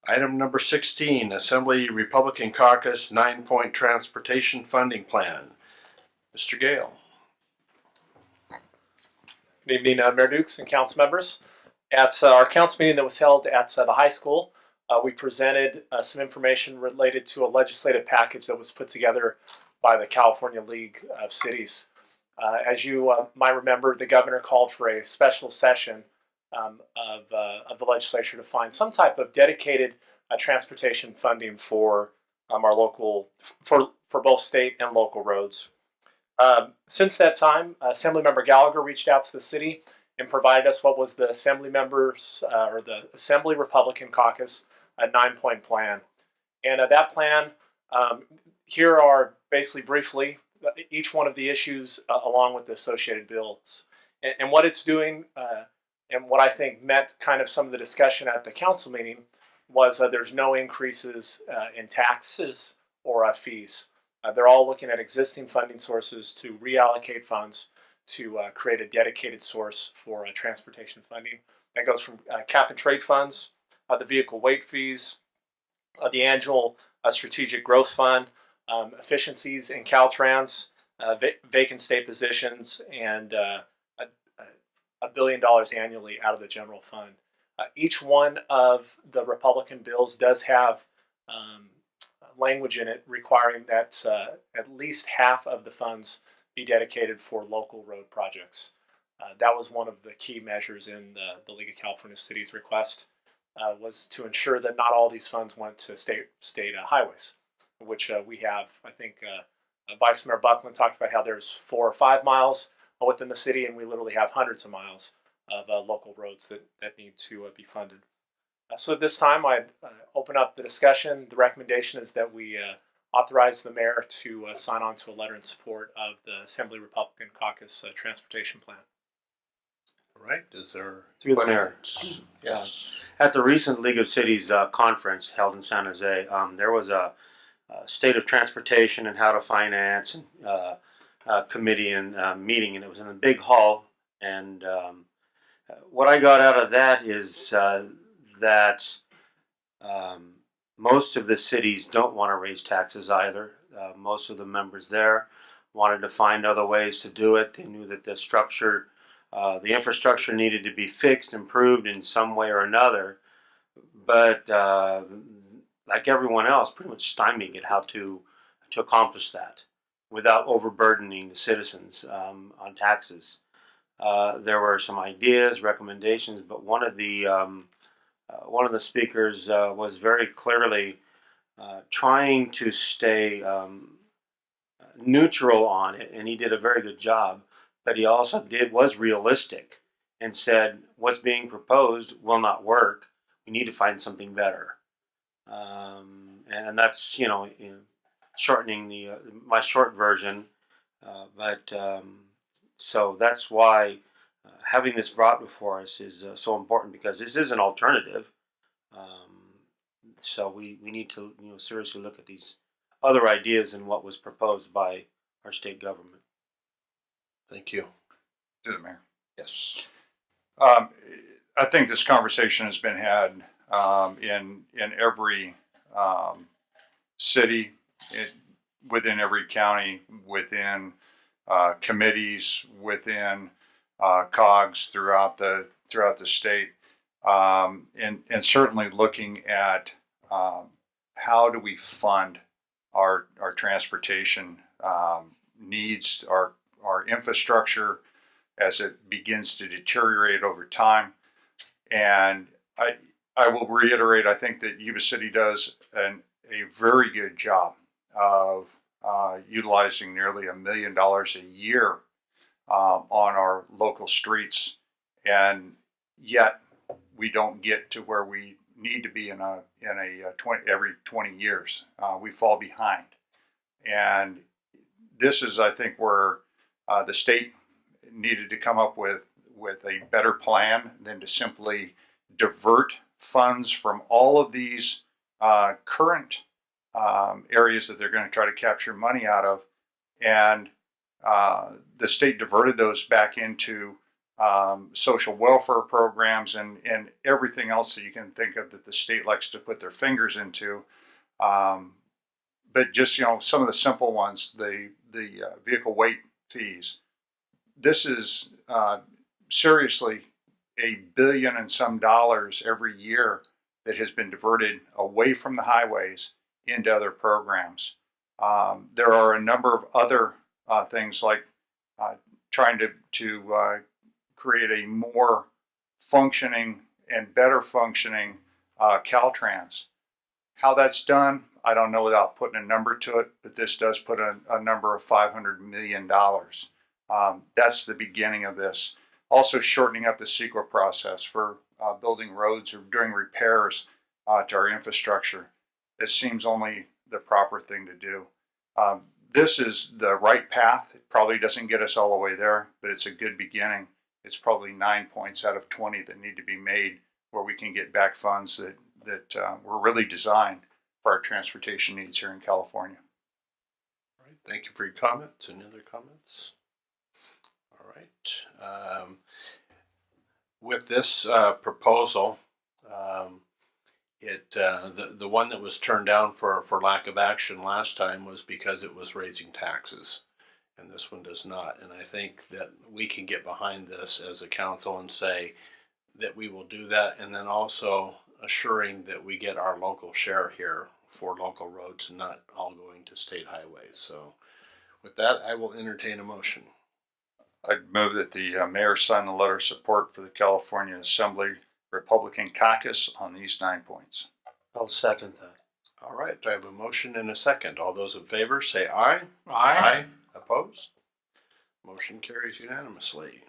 Item number 16, Assembly Republican Caucus 9-point Transportation Funding Plan. Mr. Gale. Good evening, Mayor Dukes and council members. At our council meeting that was held at the high school, we presented some information related to a legislative package that was put together by the California League of Cities. As you might remember, the governor called for a special session of the legislature to find some type of dedicated transportation funding for our local, for both state and local roads. Since that time, Assemblymember Gallagher reached out to the city and provided us what was the Assembly members or the Assembly Republican Caucus a 9-point plan. And that plan, here are basically briefly each one of the issues along with the associated bills. And what it's doing, and what I think met kind of some of the discussion at the council meeting, was there's no increases in taxes or fees. They're all looking at existing funding sources to reallocate funds to create a dedicated source for transportation funding. That goes from cap and trade funds, the vehicle weight fees, the annual strategic growth fund, efficiencies in Caltrans, vacant state positions, and $1 billion annually out of the general fund. Each one of the Republican bills does have language in it requiring that at least half of the funds be dedicated for local road projects. That was one of the key measures in the League of California Cities request, was to ensure that not all these funds went to state highways, which we have. I think Vice Mayor Buckland talked about how there's 4 or 5 miles within the city, and we literally have hundreds of miles of local roads that need to be funded. So at this time, I open up the discussion. The recommendation is that we authorize the mayor to sign on to a letter in support of the Assembly Republican Caucus Transportation Plan. All right, is there through the mayor? Yes. At the recent League of Cities conference held in San Jose, there was a state of transportation and how to finance committee and meeting, and it was in a big hall. And what I got out of that is that most of the cities don't want to raise taxes either. Most of the members there wanted to find other ways to do it. They knew that the infrastructure needed to be fixed, improved in some way or another. But like everyone else, pretty much stymied it how to accomplish that without overburdening the citizens on taxes. There were some ideas, recommendations, but one of the speakers was very clearly trying to stay neutral on it, and he did a very good job. But he also was realistic and said, what's being proposed will not work. We need to find something better. And that's, shortening my short version. So that's why having this brought before us is so important, because this is an alternative. So we need to seriously look at these other ideas and what was proposed by our state government. Thank you. To the mayor. Yes. I think this conversation has been had in every city, within every county, within committees, within COGS throughout the state, and certainly looking at how do we fund our transportation needs, our infrastructure as it begins to deteriorate over time. And I will reiterate, I think that Yuba City does a very good job of utilizing nearly $1 million a year on our local streets, and yet we don't get to where we need to be every 20 years. We fall behind, and this is, I think, where the state needed to come up with a better plan than to simply divert funds from all of these current areas that they're going to try to capture money out of. And the state diverted those back into social welfare programs, and everything else that you can think of that the state likes to put their fingers into. But just, some of the simple ones, the vehicle weight fees. This is seriously $1 billion and some dollars every year that has been diverted away from the highways into other programs. There are a number of other things like trying to create a more functioning and better functioning Caltrans. How that's done, I don't know without putting a number to it, but this does put a number of $500 million. That's the beginning of this. Also shortening up the CEQA process for building roads or doing repairs to our infrastructure. It seems only the proper thing to do. This is the right path. It probably doesn't get us all the way there, but it's a good beginning. It's probably 9 points out of 20 that need to be made where we can get back funds that were really designed for our transportation needs here in California. All right, thank you for your comments. Any other comments? All right. With this proposal, the one that was turned down for lack of action last time was because it was raising taxes, and this one does not. And I think that we can get behind this as a council and say that we will do that, and then also assuring that we get our local share here for local roads and not all going to state highways. So with that, I will entertain a motion. I'd move that the mayor sign the letter of support for the California Assembly Republican caucus on these 9 points. I'll second that. All right, I have a motion and a second. All those in favor say aye. Aye. Opposed? Motion carries unanimously.